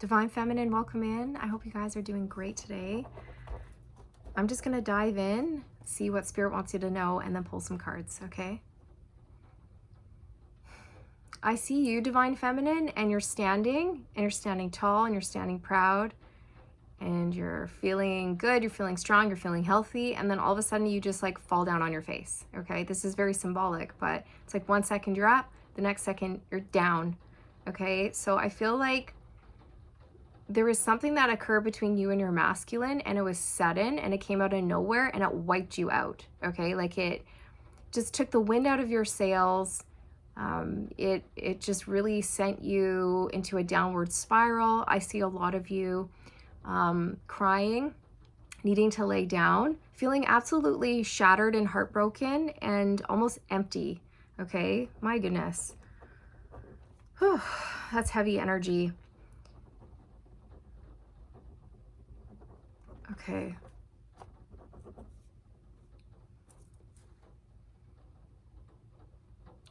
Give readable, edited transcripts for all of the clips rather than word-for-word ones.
Divine Feminine, welcome in. I hope you guys are doing great today. I'm just going to dive in, see what Spirit wants you to know, and then pull some cards, okay? I see you, Divine Feminine, and you're standing tall, and you're standing proud, and you're feeling good, you're feeling strong, you're feeling healthy, and then all of a sudden you just like fall down on your face, okay? This is very symbolic, but it's like 1 second you're up, the next second you're down, okay? So I feel like there was something that occurred between you and your masculine, and it was sudden, and it came out of nowhere, and it wiped you out, okay? Like it just took the wind out of your sails. It just really sent you into a downward spiral. I see a lot of you crying, needing to lay down, feeling absolutely shattered and heartbroken and almost empty, okay? My goodness. Whew, that's heavy energy. Okay.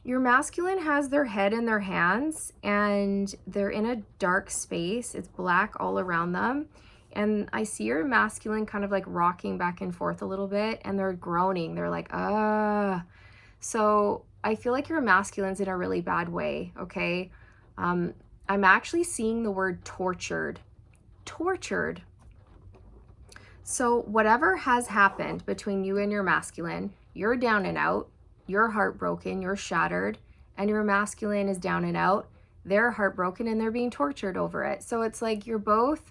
Your masculine has their head in their hands and they're in a dark space. It's black all around them. And I see your masculine kind of like rocking back and forth a little bit, and they're groaning. They're like, ah. So I feel like your masculine's in a really bad way, okay? I'm actually seeing the word tortured. Tortured. So whatever has happened between you and your masculine, you're down and out, you're heartbroken, you're shattered, and your masculine is down and out, they're heartbroken, and they're being tortured over it. So it's like you're both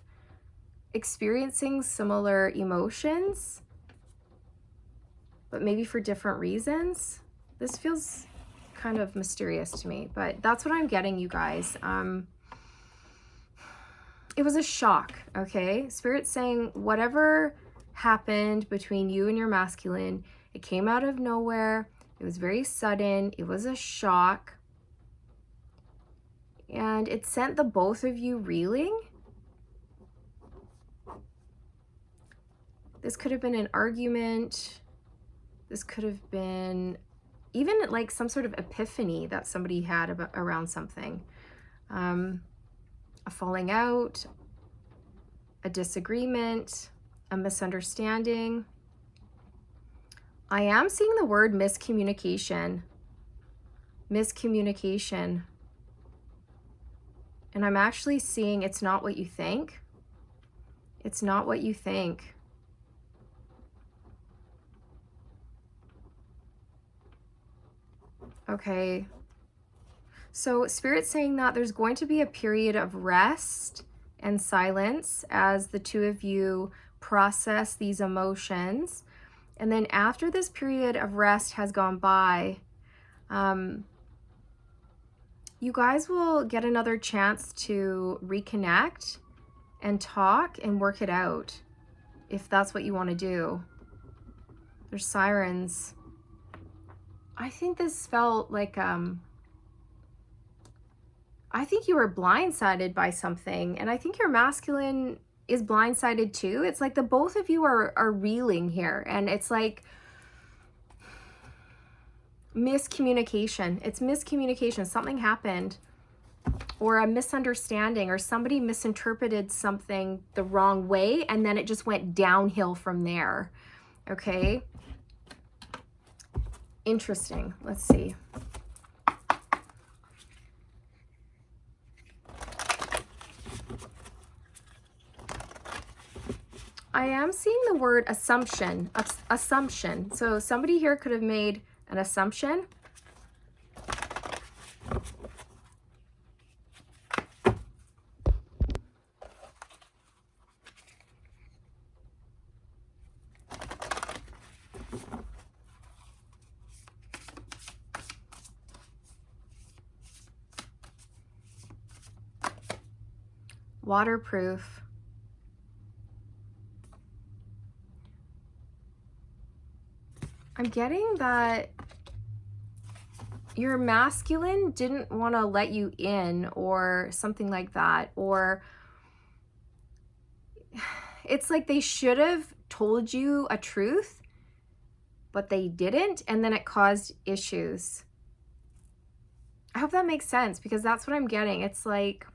experiencing similar emotions, but maybe for different reasons. This feels kind of mysterious to me, but that's what I'm getting, you guys. It was a shock, okay? Spirit's saying whatever happened between you and your masculine, it came out of nowhere. It was very sudden. It was a shock. And it sent the both of you reeling. This could have been an argument. This could have been even like some sort of epiphany that somebody had around something. A falling out, a disagreement, a misunderstanding. I am seeing the word miscommunication. Miscommunication. And I'm actually seeing it's not what you think. It's not what you think. Okay. So Spirit's saying that there's going to be a period of rest and silence as the two of you process these emotions. And then after this period of rest has gone by, you guys will get another chance to reconnect and talk and work it out if that's what you want to do. There's sirens. I think this felt like I think you were blindsided by something, and I think your masculine is blindsided too. It's like the both of you are reeling here, and it's like miscommunication. It's miscommunication. Something happened, or a misunderstanding, or somebody misinterpreted something the wrong way, and then it just went downhill from there. Okay? Interesting. Let's see. I am seeing the word assumption. Assumption. So somebody here could have made an assumption. Waterproof. I'm getting that your masculine didn't want to let you in or something like that. Or it's like they should have told you a truth, but they didn't, and then it caused issues. I hope that makes sense, because that's what I'm getting. It's like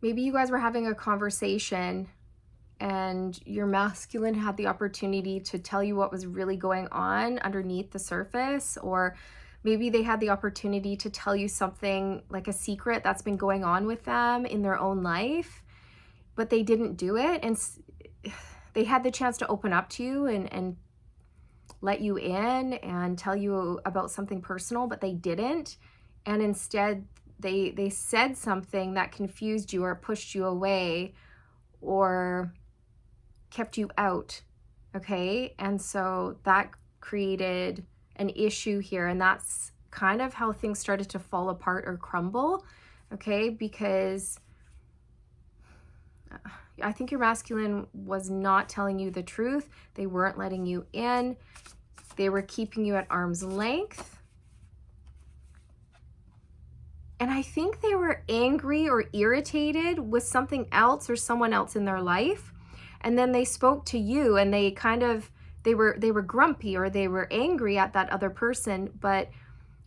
Maybe you guys were having a conversation and your masculine had the opportunity to tell you what was really going on underneath the surface, or maybe they had the opportunity to tell you something like a secret that's been going on with them in their own life, but they didn't do it. And they had the chance to open up to you and let you in and tell you about something personal, but they didn't. And instead, they said something that confused you or pushed you away or kept you out, okay? And so that created an issue here, and that's kind of how things started to fall apart or crumble, okay? Because I think your masculine was not telling you the truth. They weren't letting you in. They were keeping you at arm's length. And I think they were angry or irritated with something else or someone else in their life. And then they spoke to you and they kind of, they were grumpy or they were angry at that other person. But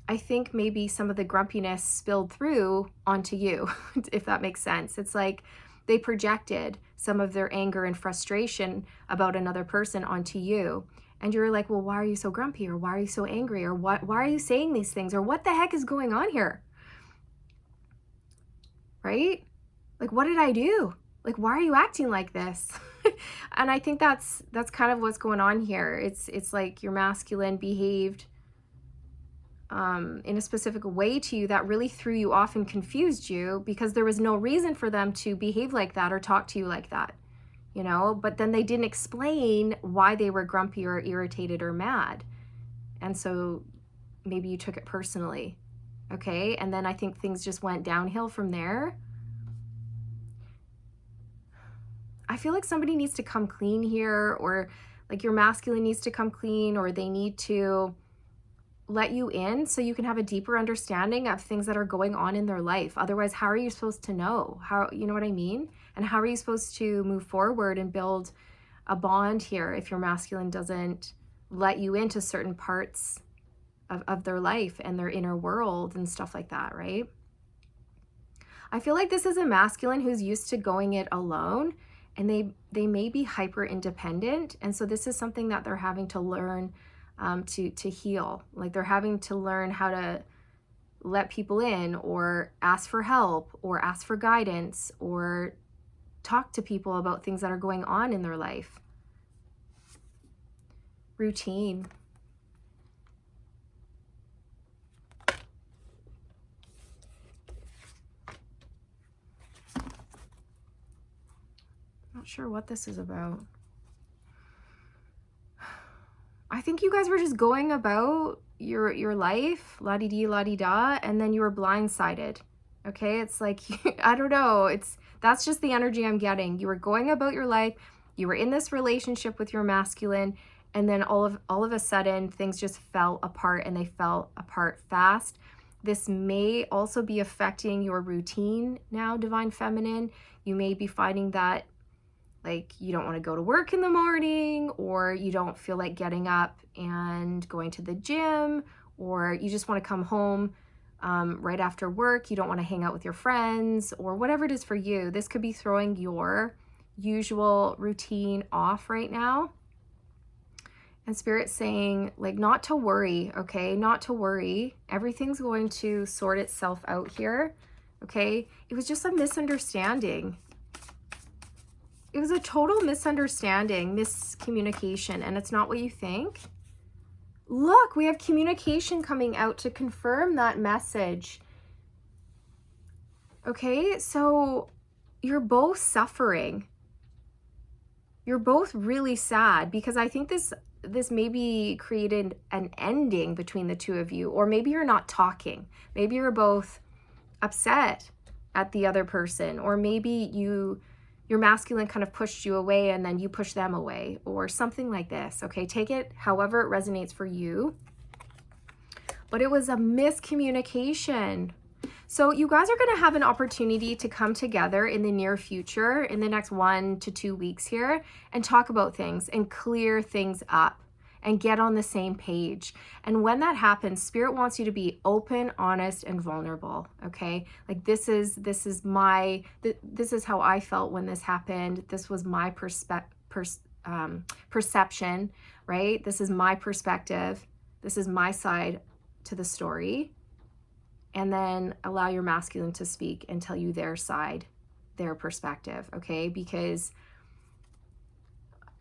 I think maybe some of the grumpiness spilled through onto you, if that makes sense. It's like they projected some of their anger and frustration about another person onto you. And you're like, well, why are you so grumpy? Or why are you so angry? Or why are you saying these things? Or what the heck is going on here? Right? Like, what did I do? Like, why are you acting like this? And I think that's kind of what's going on here. It's like your masculine behaved in a specific way to you that really threw you off and confused you, because there was no reason for them to behave like that or talk to you like that, you know? But then they didn't explain why they were grumpy or irritated or mad. And so maybe you took it personally. Okay, and then I think things just went downhill from there. I feel like somebody needs to come clean here, or like your masculine needs to come clean, or they need to let you in so you can have a deeper understanding of things that are going on in their life. Otherwise, how are you supposed to know? How, you know what I mean? And how are you supposed to move forward and build a bond here if your masculine doesn't let you into certain parts of their life and their inner world and stuff like that, right? I feel like this is a masculine who's used to going it alone, and they may be hyper independent, and so this is something that they're having to learn to heal. Like they're having to learn how to let people in, or ask for help, or ask for guidance, or talk to people about things that are going on in their life. Routine. Not sure what this is about. I think you guys were just going about your life, la-di-di, la-di-da, and then you were blindsided. Okay, it's like, I don't know, that's just the energy I'm getting. You were going about your life, you were in this relationship with your masculine, and then all of a sudden things just fell apart, and they fell apart fast. This may also be affecting your routine now, Divine Feminine. You may be finding that like you don't want to go to work in the morning, or you don't feel like getting up and going to the gym, or you just want to come home right after work. You don't want to hang out with your friends, or whatever it is for you. This could be throwing your usual routine off right now. And Spirit's saying, like, not to worry, okay? Not to worry. Everything's going to sort itself out here, okay? It was just a misunderstanding. It was a total misunderstanding, miscommunication, and it's not what you think. Look, we have communication coming out to confirm that message. Okay, so you're both suffering. You're both really sad, because I think this maybe created an ending between the two of you, or maybe you're not talking. Maybe you're both upset at the other person, or maybe your masculine kind of pushed you away and then you push them away, or something like this. Okay, take it however it resonates for you. But it was a miscommunication. So you guys are going to have an opportunity to come together in the near future, in the next 1 to 2 weeks here, and talk about things and clear things up and get on the same page. And when that happens, Spirit wants you to be open, honest, and vulnerable, okay? Like this is how I felt when this happened. This was my perception, right? This is my perspective. This is my side to the story. And then allow your masculine to speak and tell you their side, their perspective, okay? Because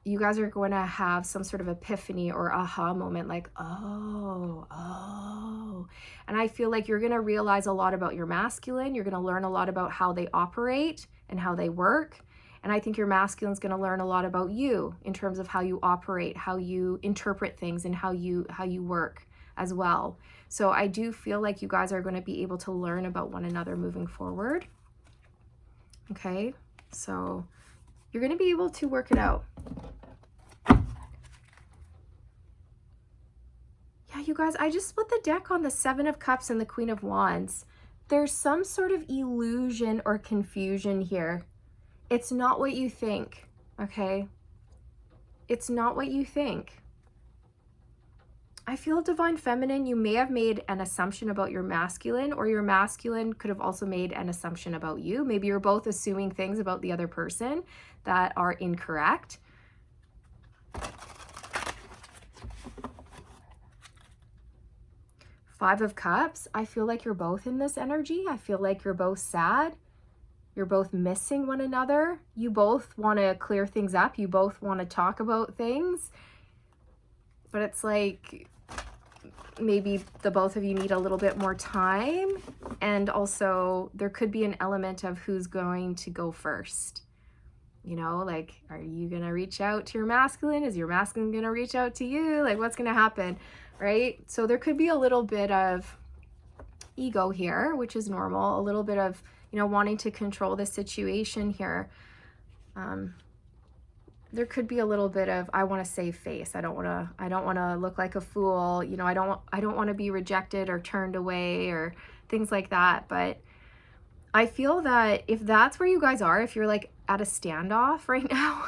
you guys are going to have some sort of epiphany or aha moment, like, oh. And I feel like you're going to realize a lot about your masculine. You're going to learn a lot about how they operate and how they work. And I think your masculine's going to learn a lot about you in terms of how you operate, how you interpret things, and how you work as well. So I do feel like you guys are going to be able to learn about one another moving forward. Okay, so you're going to be able to work it out. Yeah, you guys, I just split the deck on the Seven of Cups and the Queen of Wands. There's some sort of illusion or confusion here. It's not what you think, okay? It's not what you think. I feel Divine Feminine, you may have made an assumption about your masculine, or your masculine could have also made an assumption about you. Maybe you're both assuming things about the other person that are incorrect. Five of Cups, I feel like you're both in this energy. I feel like you're both sad. You're both missing one another. You both want to clear things up. You both want to talk about things. But it's like maybe the both of you need a little bit more time. And also there could be an element of who's going to go first. You know, like, are you going to reach out to your masculine? Is your masculine going to reach out to you? Like, what's going to happen? Right? So there could be a little bit of ego here, which is normal. A little bit of, you know, wanting to control the situation here. There could be a little bit of, I want to save face. I don't want to look like a fool. You know, I don't want to be rejected or turned away or things like that. But I feel that if that's where you guys are, if you're like at a standoff right now,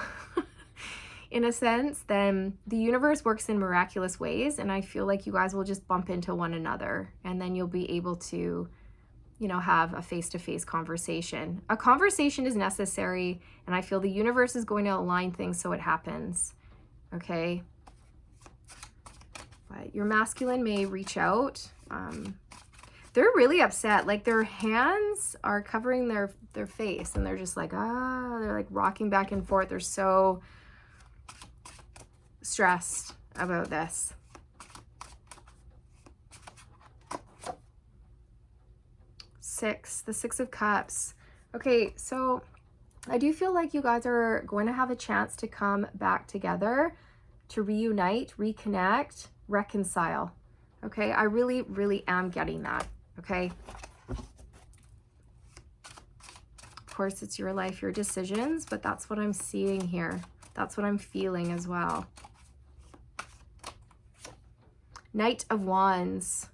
in a sense, then the universe works in miraculous ways. And I feel like you guys will just bump into one another, and then you'll be able to, you know, have a face-to-face conversation. A conversation is necessary, and I feel the universe is going to align things so it happens, okay? But your masculine may reach out. They're really upset. Like, their hands are covering their face, and they're just like, they're like rocking back and forth. They're so stressed about this. The Six of Cups. Okay, so I do feel like you guys are going to have a chance to come back together, to reunite, reconnect, reconcile. Okay, I really, really am getting that. Okay. Of course, it's your life, your decisions, but that's what I'm seeing here. That's what I'm feeling as well. Knight of Wands.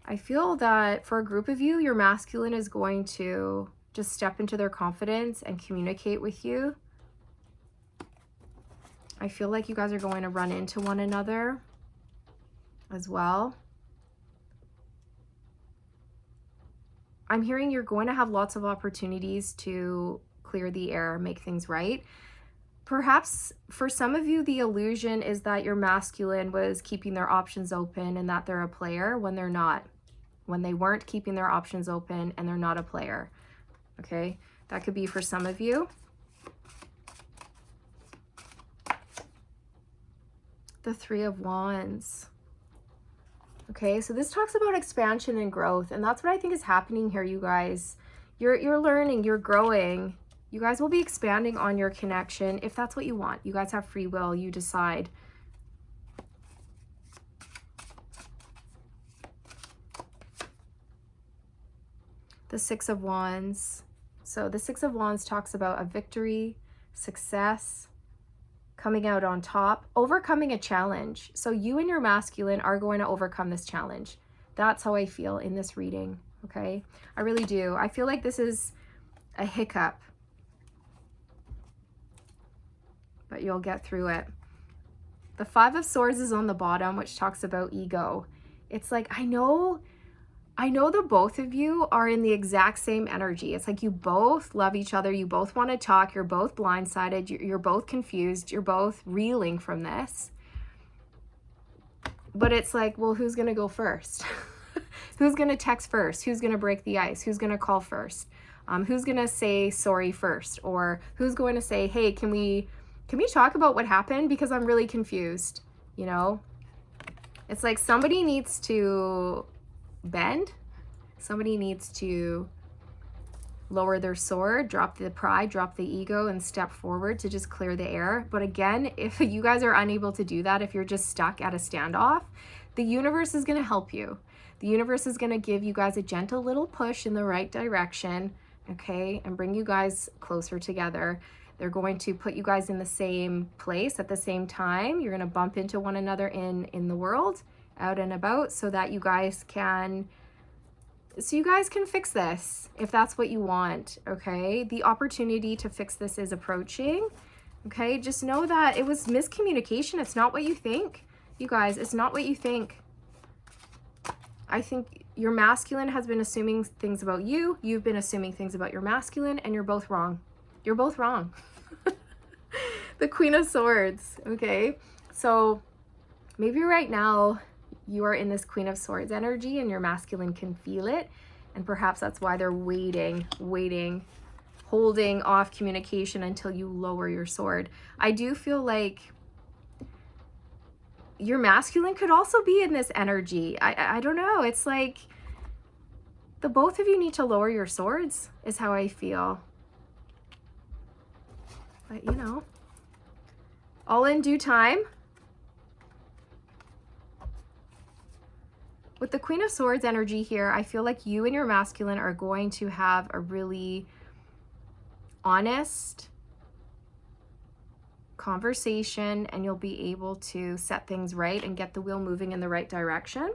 I feel that for a group of you, your masculine is going to just step into their confidence and communicate with you. I feel like you guys are going to run into one another as well. I'm hearing you're going to have lots of opportunities to clear the air, make things right. Perhaps for some of you, the illusion is that your masculine was keeping their options open and that they're a player when they're not. When they weren't keeping their options open and they're not a player. Okay, that could be for some of you. The Three of Wands. Okay, so this talks about expansion and growth, and that's what I think is happening here, you guys. You're learning, you're growing. You guys will be expanding on your connection if that's what you want. You guys have free will, you decide. The Six of Wands. So the Six of Wands talks about a victory, success, coming out on top, overcoming a challenge. So you and your masculine are going to overcome this challenge. That's how I feel in this reading, okay? I really do. I feel like this is a hiccup. but you'll get through it. The Five of Swords is on the bottom, which talks about ego. It's like, I know the both of you are in the exact same energy. It's like you both love each other. You both want to talk. You're both blindsided. You're both confused. You're both reeling from this. But it's like, well, who's going to go first? Who's going to text first? Who's going to break the ice? Who's going to call first? Who's going to say sorry first? Or who's going to say, hey, can we talk about what happened? Because I'm really confused, you know? It's like somebody needs to bend. Somebody needs to lower their sword, drop the pride, drop the ego, and step forward to just clear the air. But again, if you guys are unable to do that, if you're just stuck at a standoff, the universe is going to help you. The universe is going to give you guys a gentle little push in the right direction, okay, and bring you guys closer together. They're going to put you guys in the same place at the same time. You're going to bump into one another in the world, out and about, so that you guys can fix this if that's what you want, okay? The opportunity to fix this is approaching, okay? Just know that it was miscommunication. It's not what you think, you guys. It's not what you think. I think your masculine has been assuming things about you. You've been assuming things about your masculine, and you're both wrong. You're both wrong. The Queen of Swords, okay? So maybe right now you are in this Queen of Swords energy and your masculine can feel it. And perhaps that's why they're waiting, holding off communication until you lower your sword. I do feel like your masculine could also be in this energy. I don't know. It's like the both of you need to lower your swords is how I feel. But you know, all in due time. With the Queen of Swords energy here, I feel like you and your masculine are going to have a really honest conversation, and you'll be able to set things right and get the wheel moving in the right direction.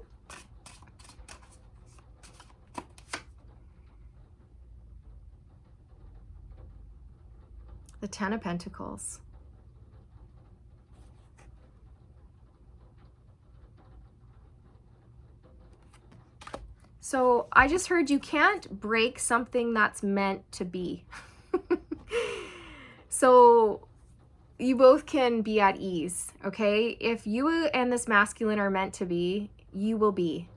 The Ten of Pentacles. So I just heard you can't break something that's meant to be. So you both can be at ease, okay? If you and this masculine are meant to be, you will be.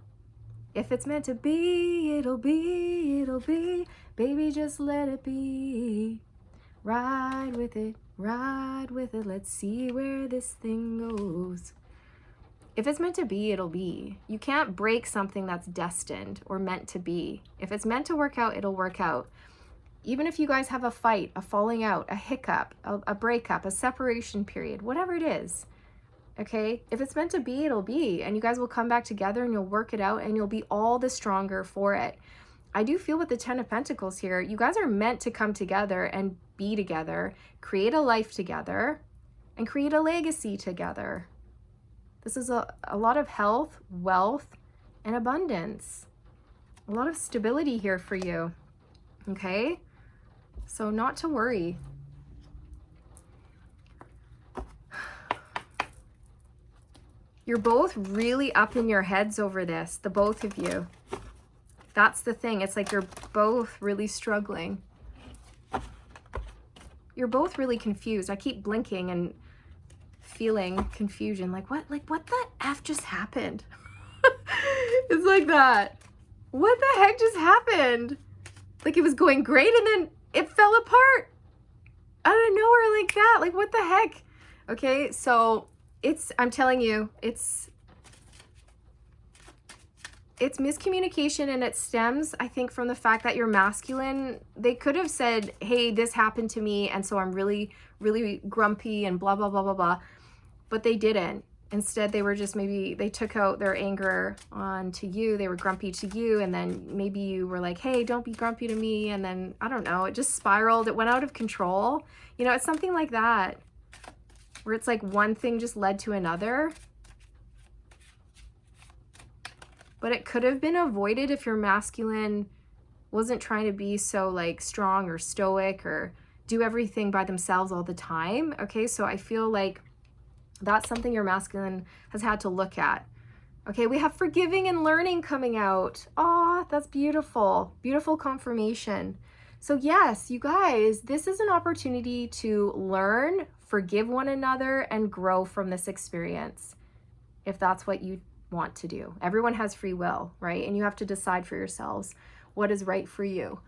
If it's meant to be, it'll be, it'll be. Baby, just let it be. Ride with it, let's see where this thing goes. If it's meant to be, it'll be. You can't break something that's destined or meant to be. If it's meant to work out, it'll work out. Even if you guys have a fight, a falling out, a hiccup, a breakup, a separation period, whatever it is, okay? If it's meant to be, it'll be. And you guys will come back together and you'll work it out and you'll be all the stronger for it. I do feel with the Ten of Pentacles here, you guys are meant to come together and be together, create a life together, and create a legacy together. This is a lot of health, wealth, and abundance. A lot of stability here for you, okay? So not to worry. You're both really up in your heads over this, the both of you. That's the thing. It's like you're both really struggling. You're both really confused. I keep blinking and feeling confusion. Like what the F just happened? It's like that. What the heck just happened? Like it was going great and then it fell apart out of nowhere like that. Like what the heck? Okay, so I'm telling you, it's miscommunication, and it stems, I think, from the fact that your masculine, they could have said, hey, this happened to me, and so I'm really, really grumpy and blah, blah, blah, blah, blah. But they didn't. Instead, they were just they took out their anger onto you. They were grumpy to you, and then maybe you were like, hey, don't be grumpy to me. And then, I don't know, it just spiraled. It went out of control. You know, it's something like that, where it's like one thing just led to another. But it could have been avoided if your masculine wasn't trying to be so like strong or stoic or do everything by themselves all the time. Okay, so I feel like that's something your masculine has had to look at. Okay, we have forgiving and learning coming out. Oh, that's beautiful. Beautiful confirmation. So yes, you guys, this is an opportunity to learn, forgive one another, and grow from this experience, if that's what you want to do. Everyone has free will, right? And you have to decide for yourselves what is right for you.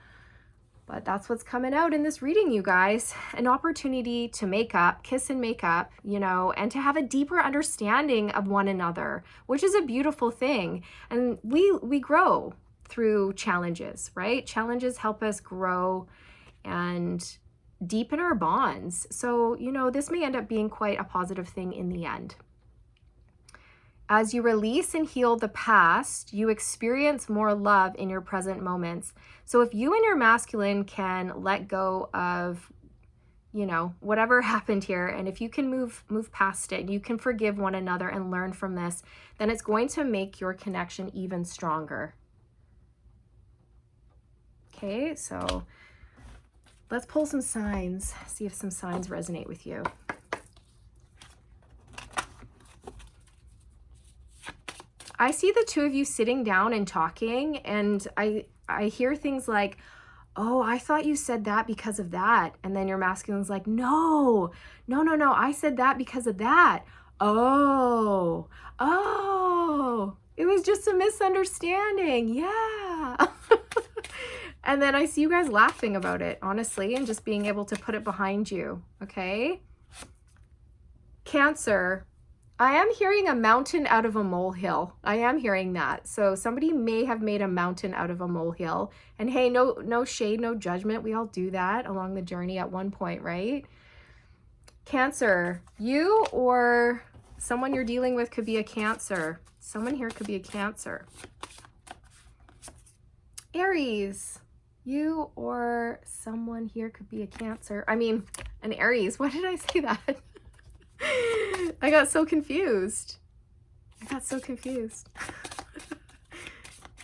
But that's what's coming out in this reading, you guys. An opportunity to make up, kiss and make up, you know, and to have a deeper understanding of one another, which is a beautiful thing. And we grow through challenges, right? Challenges help us grow and deepen our bonds. So, you know, this may end up being quite a positive thing in the end. As you release and heal the past, you experience more love in your present moments. So if you and your masculine can let go of, you know, whatever happened here, and if you can move past it, you can forgive one another and learn from this, then it's going to make your connection even stronger. Okay, so let's pull some signs, see if some signs resonate with you. I see the two of you sitting down and talking, and I hear things like, oh, I thought you said that because of that. And then your masculine's like, no, I said that because of that. Oh, it was just a misunderstanding. Yeah. And then I see you guys laughing about it, honestly, and just being able to put it behind you, okay? Cancer. I am hearing a mountain out of a molehill. I am hearing that. So somebody may have made a mountain out of a molehill. And hey, no shade, no judgment. We all do that along the journey at one point, right? Cancer, you or someone you're dealing with could be a Cancer. Someone here could be a Cancer. Aries, you or someone here could be a Cancer. I mean, an Aries. Why did I say that? I got so confused.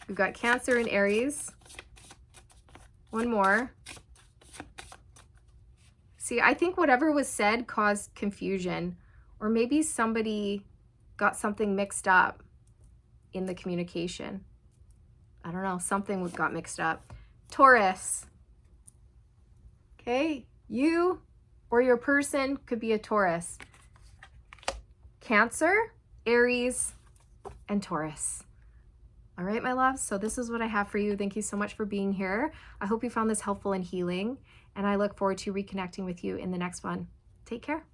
We've got Cancer and Aries. One more. See, I think whatever was said caused confusion, or maybe somebody got something mixed up in the communication. I don't know, something got mixed up. Taurus. Okay, you or your person could be a Taurus. Cancer, Aries, and Taurus. All right, my loves, so this is what I have for you. Thank you so much for being here. I hope you found this helpful and healing, and I look forward to reconnecting with you in the next one. Take care.